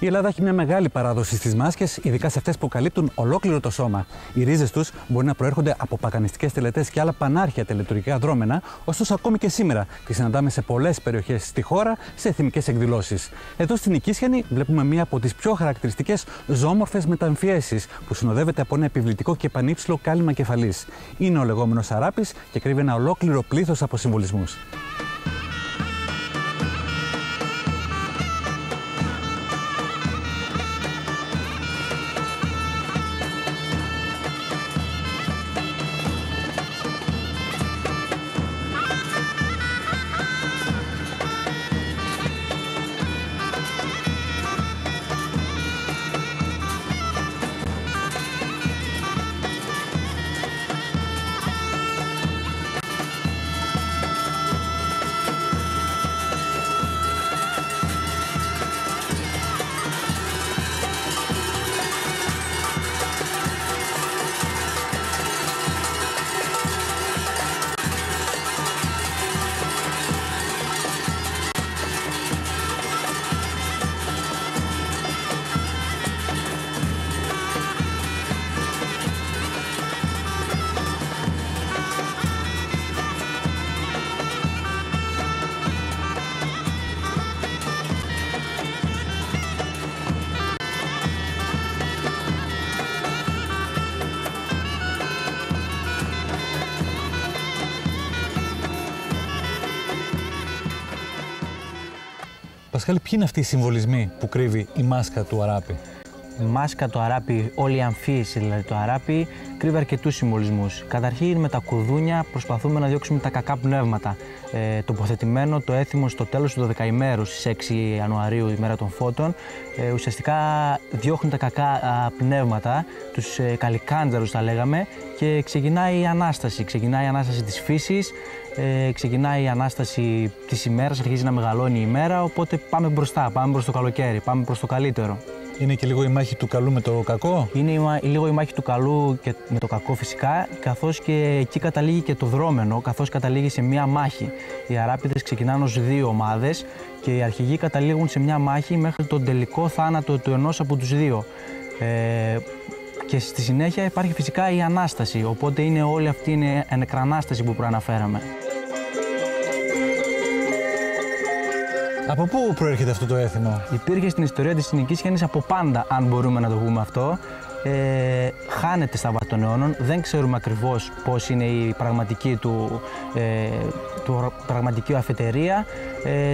Η Ελλάδα έχει μια μεγάλη παράδοση στις μάσκες, ειδικά σε αυτές που καλύπτουν ολόκληρο το σώμα. Οι ρίζες τους μπορεί να προέρχονται από παγανιστικές τελετές και άλλα πανάρχια τελετουργικά δρόμενα, ωστόσο ακόμη και σήμερα τις συναντάμε σε πολλές περιοχές στη χώρα σε εθνικές εκδηλώσεις. Εδώ στην Νικήσιανη βλέπουμε μία από τις πιο χαρακτηριστικές ζωόμορφες μεταμφιέσεις που συνοδεύεται από ένα επιβλητικό και πανύψηλο κάλυμα κεφαλής. Είναι ο λεγόμενος αράπης και κρύβει ένα ολόκληρο πλήθος από συμβολισμούς. Πασχάλη, ποιοι είναι αυτοί οι συμβολισμοί που κρύβει η μάσκα του αράπη? Η μάσκα του αράπη, όλη η αμφίεση δηλαδή του αράπη, κρύβει αρκετούς συμβολισμούς. Καταρχήν με τα κουδούνια προσπαθούμε να διώξουμε τα κακά πνεύματα. Τοποθετημένο το έθιμο στο τέλος του 12ημέρου στις 6 Ιανουαρίου, ημέρα των φώτων, ουσιαστικά διώχνουν τα κακά πνεύματα, τους καλικάντζαρους θα λέγαμε, και ξεκινάει η Ανάσταση. Ξεκινάει η Ανάσταση της φύσης, ξεκινάει η Ανάσταση της ημέρας, αρχίζει να μεγαλώνει η ημέρα, οπότε πάμε μπροστά, πάμε προς το καλοκαίρι, πάμε προς το καλύτερο. Είναι και λίγο η μάχη του καλού με το κακό. Είναι λίγο η μάχη του καλού και με το κακό φυσικά, καθώς και εκεί καταλήγει και το δρόμενο, καθώς καταλήγει σε μία μάχη. Οι αράπηδες ξεκινάνε ως δύο ομάδες και οι αρχηγοί καταλήγουν σε μία μάχη μέχρι τον τελικό θάνατο του ενός από τους δύο. Και στη συνέχεια υπάρχει φυσικά η Ανάσταση, οπότε είναι όλη αυτή η ενεκρανάσταση που προαναφέραμε. Από πού προέρχεται αυτό το έθιμο? Υπήρχε στην ιστορία της Νικήσιανης από πάντα, αν μπορούμε να το πούμε αυτό. Χάνεται στα βάθη των αιώνων, δεν ξέρουμε ακριβώς πώς είναι η πραγματική πραγματική αφετηρία.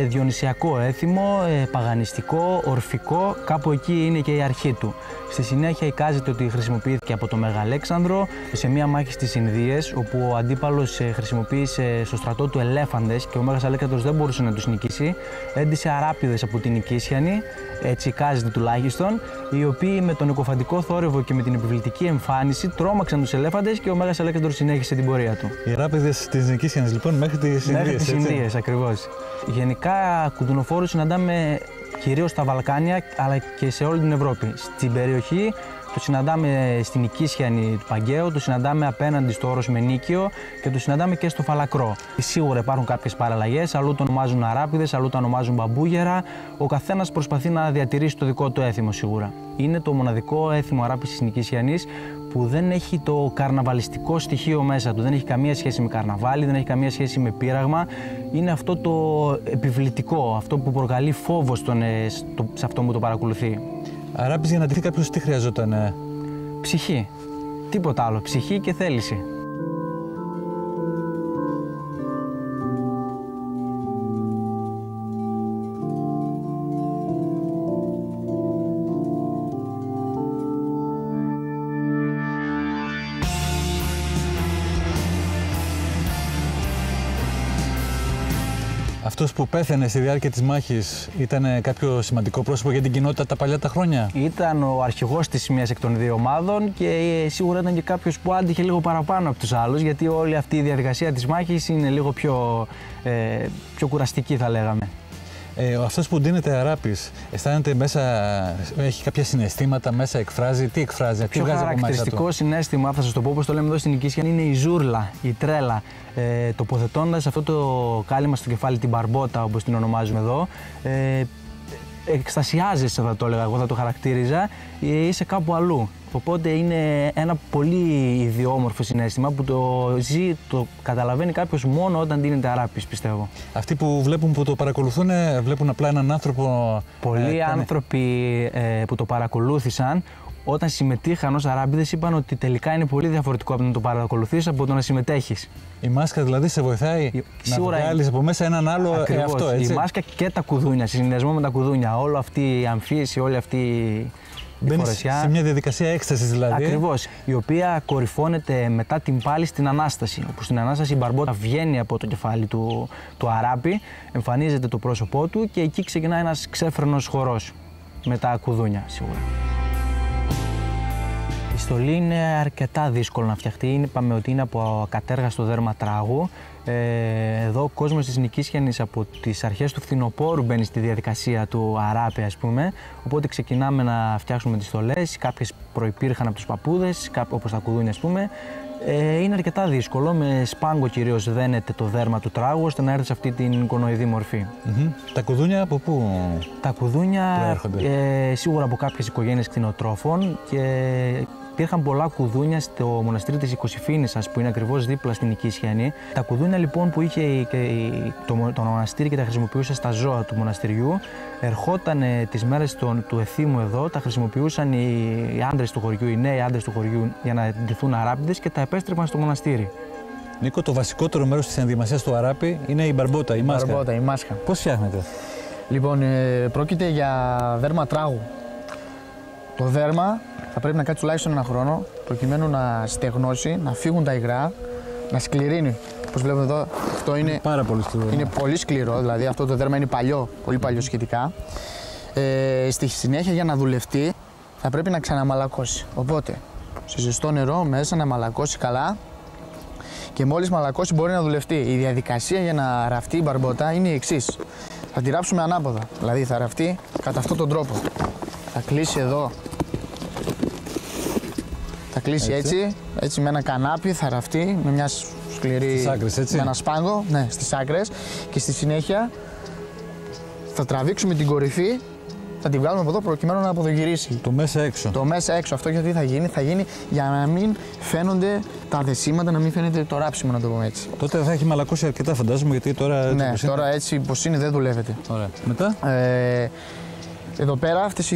Διονυσιακό έθιμο, παγανιστικό, ορφικό, κάπου εκεί είναι και η αρχή του. Στη συνέχεια εικάζεται ότι χρησιμοποιήθηκε από τον Μέγα Αλέξανδρο σε μία μάχη στις Ινδίες, όπου ο αντίπαλος χρησιμοποίησε στο στρατό του ελέφαντες και ο Μέγας Αλέξανδρος δεν μπορούσε να τους νικήσει. Έντισε αράπηδες από την Νικήσιανη, έτσι εικάζεται τουλάχιστον, οι οποίοι με τον εκοφαντικό θόρυβο και με την επιβλητική εμφάνιση τρόμαξαν τους ελέφαντες και ο Μέγας Αλέξανδρος συνέχισε την πορεία του. Οι αράπηδες της Νικήσιανης λοιπόν μέχρι τις Ινδίες. Μέχρι τις Ινδίες, ακριβώς. Γενικά κουδουνοφόρους συναντάμε κυρίως στα Βαλκάνια αλλά και σε όλη την Ευρώπη. Στην περιοχή το συναντάμε στην Νικήσιανη του Παγκαίου, το συναντάμε απέναντι στο όρος Μενίκιο και το συναντάμε και στο Φαλακρό. Σίγουρα υπάρχουν κάποιες παραλλαγές, αλλού το ονομάζουν αράπηδες, αλλού το ονομάζουν μπαμπούγερα. Ο καθένας προσπαθεί να διατηρήσει το δικό του έθιμο σίγουρα. Είναι το μοναδικό έθιμο αράπης της Νικήσιανης που δεν έχει το καρναβαλιστικό στοιχείο μέσα του. Δεν έχει καμία σχέση με καρναβάλι, δεν έχει καμία σχέση με πείραγμα. Είναι αυτό το επιβλητικό, αυτό που προκαλεί φόβο σε αυτό που το παρακολουθεί. Αράπης για να ντυθεί κάποιος τι χρειαζόταν? Ψυχή. Τίποτα άλλο. Ψυχή και θέληση. Αυτός που πέθανε στη διάρκεια της μάχης ήταν κάποιο σημαντικό πρόσωπο για την κοινότητα τα παλιά τα χρόνια? Ήταν ο αρχηγός της μίας εκ των δύο ομάδων και σίγουρα ήταν και κάποιος που άντυχε λίγο παραπάνω από τους άλλους, γιατί όλη αυτή η διαδικασία της μάχης είναι λίγο πιο κουραστική θα λέγαμε. Αυτός που ντύνεται αράπης, αισθάνεται μέσα, έχει κάποια συναισθήματα μέσα, εκφράζει, τι εκφράζει, πιο χαρακτηριστικό συναίσθημα, θα σας το πω όπως το λέμε εδώ στην Νικήσιανη, είναι η ζούρλα, η τρέλα. Τοποθετώντας αυτό το κάλυμα στο κεφάλι, την μπαρμπότα όπως την ονομάζουμε εδώ, εκστασιάζεσαι, θα το έλεγα, εγώ θα το χαρακτήριζα, είσαι κάπου αλλού. Οπότε είναι ένα πολύ ιδιόμορφο συναίσθημα που το καταλαβαίνει κάποιος μόνο όταν δίνεται αράπης, πιστεύω. Αυτοί που βλέπουν, που το παρακολουθούν, βλέπουν απλά έναν άνθρωπο. Πολλοί άνθρωποι που το παρακολούθησαν, όταν συμμετείχαν ως αράπηδες, είπαν ότι τελικά είναι πολύ διαφορετικό από να το παρακολουθείς από το να συμμετέχεις. Η μάσκα δηλαδή σε βοηθάει σίγουρα να βγάλεις από μέσα έναν άλλο εαυτό, έτσι. Η μάσκα και τα κουδούνια, σε συνδυασμό με τα κουδούνια, όλη αυτή η αμφίεση, όλη αυτή η φορεσιά. Σε μια διαδικασία έκστασης δηλαδή. Ακριβώς, η οποία κορυφώνεται μετά την πάλη στην Ανάσταση. Όπου στην Ανάσταση η μπαρμπότα βγαίνει από το κεφάλι του αράπη, εμφανίζεται το πρόσωπό του και εκεί ξεκινάει ένας ξέφρενος χορός με τα κουδούνια σίγουρα. Η στολή είναι αρκετά δύσκολο να φτιαχτεί. Είπαμε ότι είναι από ακατέργαστο δέρμα τράγου. Εδώ ο κόσμος της Νικήσιανης από τις αρχές του φθινοπόρου μπαίνει στη διαδικασία του αράπη, ας πούμε. Οπότε ξεκινάμε να φτιάξουμε τις στολές. Κάποιες προϋπήρχαν από τους παππούδες, όπως τα κουδούνια, ας πούμε. Είναι αρκετά δύσκολο. Με σπάγκο κυρίως δένεται το δέρμα του τράγου ώστε να έρθει σε αυτή την κονοειδή μορφή. Τα κουδούνια από πού? Τα κουδούνια προέρχονται? Σίγουρα από κάποιες οικογένειες κτηνοτρόφων και υπήρχαν πολλά κουδούνια στο μοναστήρι της Οικοσυφήνισσας που είναι ακριβώς δίπλα στην Νικήσιανη. Τα κουδούνια λοιπόν που είχε το μοναστήρι και τα χρησιμοποιούσε στα ζώα του μοναστηριού, ερχόταν τις μέρες του εθήμου εδώ, τα χρησιμοποιούσαν οι άντρες του χωριού, οι νέοι άντρες του χωριού για να ντυθούν αράπηδες και τα επέστρεφαν στο μοναστήρι. Νίκο, το βασικότερο μέρος της ενδυμασίας του αράπη είναι η μπαρμπότα, η μάσκα. Μπαρμπότα, η μάσκα. Πώς φτιάχνετε? Λοιπόν, πρόκειται για δέρμα τράγου. Το δέρμα θα πρέπει να κάτσει τουλάχιστον ένα χρόνο προκειμένου να στεγνώσει, να φύγουν τα υγρά, να σκληρύνει. Όπως βλέπουμε εδώ, αυτό είναι πάρα πολύ σκληρό. Είναι πολύ σκληρό, δηλαδή αυτό το δέρμα είναι παλιό, πολύ παλιό σχετικά. Στη συνέχεια για να δουλευτεί θα πρέπει να ξαναμαλακώσει. Οπότε, σε ζεστό νερό μέσα να μαλακώσει καλά και μόλις μαλακώσει μπορεί να δουλευτεί. Η διαδικασία για να ραφτεί η μπαρμπότα είναι η εξής. Θα τη ράψουμε ανάποδα, δηλαδή θα ραφτεί κατά αυτόν τον τρόπο. Θα κλείσει εδώ. Θα κλείσει έτσι με ένα κανάπι, θα ραφτεί με μια σκληρή. Στις άκρες, έτσι. Με ένα σπάγκο, ναι, στις άκρες. Και στη συνέχεια θα τραβήξουμε την κορυφή, θα τη βγάλουμε από εδώ προκειμένου να αποδογυρίσει. Το μέσα έξω. Το μέσα έξω. Αυτό γιατί θα γίνει για να μην φαίνονται τα δεσίματα, να μην φαίνεται το ράψιμο, να το πούμε έτσι. Τότε θα έχει μαλακώσει αρκετά, φαντάζομαι, γιατί τώρα. Ναι, τώρα έτσι πως είναι δεν δουλεύεται. Ωραία. Μετά. Εδώ πέρα αυτές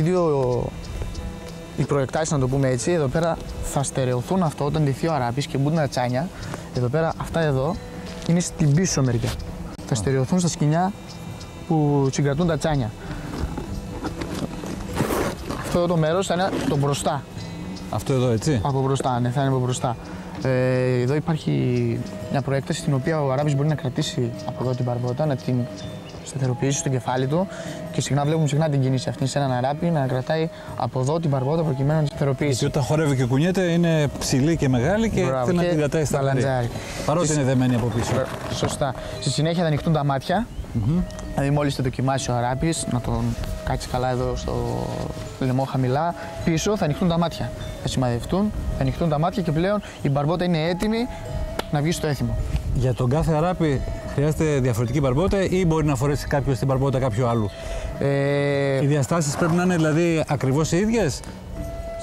οι προεκτάσεις, να το πούμε έτσι, εδώ πέρα θα στερεωθούν αυτό όταν ντυθεί ο αράπης και μπουν τα τσάνια. Εδώ πέρα, αυτά εδώ είναι στην πίσω μεριά. Θα στερεωθούν στα σκοινιά που συγκρατούν τα τσάνια. Αυτό εδώ το μέρος θα είναι το μπροστά. Αυτό εδώ, έτσι. Από μπροστά, ναι, θα είναι από μπροστά. Εδώ υπάρχει μια προέκταση στην οποία ο αράπης μπορεί να κρατήσει από εδώ την μπαρμπότα, να την σταθεροποιήσει στο κεφάλι του και βλέπουμε συχνά την κίνηση αυτή σε έναν αράπη να κρατάει από εδώ την μπαρμπότα προκειμένου να την σταθεροποιήσει. Γιατί όταν χορεύει και κουνιέται είναι ψηλή και μεγάλη και θέλει να την κρατάει σταθερή. Παρότι είναι δεμένη από πίσω. Σωστά. Στη συνέχεια θα ανοιχτούν τα μάτια. Δηλαδή, μόλις το δοκιμάσει ο αράπης, να τον κάτσει καλά εδώ στο λαιμό χαμηλά, πίσω θα ανοιχτούν τα μάτια. Θα σημαδευτούν, θα ανοιχτούν τα μάτια και πλέον η μπαρμπότα είναι έτοιμη να βγει στο έθιμο. Για τον κάθε αράπη χρειάζεται διαφορετική μπαρμπότα ή μπορεί να φορέσει κάποιος την μπαρμπότα κάποιου άλλου? Οι διαστάσεις πρέπει να είναι δηλαδή ακριβώς οι ίδιες?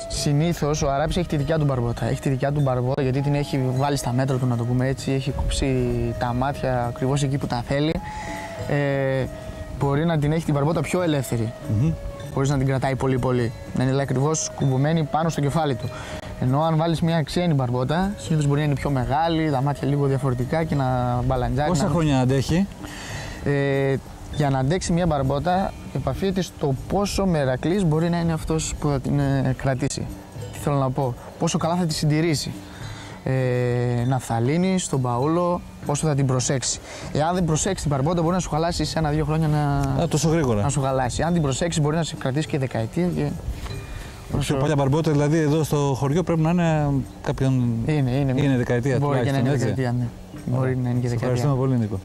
Συνήθως ο αράπης έχει τη δικιά του μπαρμπότα. Έχει τη δικιά του μπαρμπότα γιατί την έχει βάλει στα μέτρα του, να το πούμε έτσι. Έχει κόψει τα μάτια ακριβώς εκεί που τα θέλει. Μπορεί να την έχει την μπαρμπότα πιο ελεύθερη. Χωρίς να την κρατάει πολύ. Να είναι ακριβώς κουμπωμένη πάνω στο κεφάλι του. Ενώ αν βάλεις μια ξένη μπαρμπότα, συνήθως μπορεί να είναι πιο μεγάλη, τα μάτια λίγο διαφορετικά και να μπαλαντζάρει. Πόσα χρόνια αντέχει? Για να αντέξει μια μπαρμπότα, επαφείται στο πόσο μερακλής μπορεί να είναι αυτός που θα την κρατήσει. Τι θέλω να πω, πόσο καλά θα τη συντηρήσει. Ναφθαλίνη, στον παούλο, πόσο θα την προσέξει. Εάν δεν προσέξει την μπαρμπότα, μπορεί να σου χαλάσει σε 1-2 χρόνια τόσο γρήγορα. Να σου χαλάσει. Αν την προσέξει, μπορεί να σε κρατήσει και δεκαετία. Πιο παλιά μπαρμπότα, δηλαδή εδώ στο χωριό πρέπει να είναι κάποιον. Είναι δεκαετία. Μπορεί και να είναι δεκαετία, ναι. Μπορεί να είναι και δεκαετία. Ευχαριστούμε πολύ, Νίκο.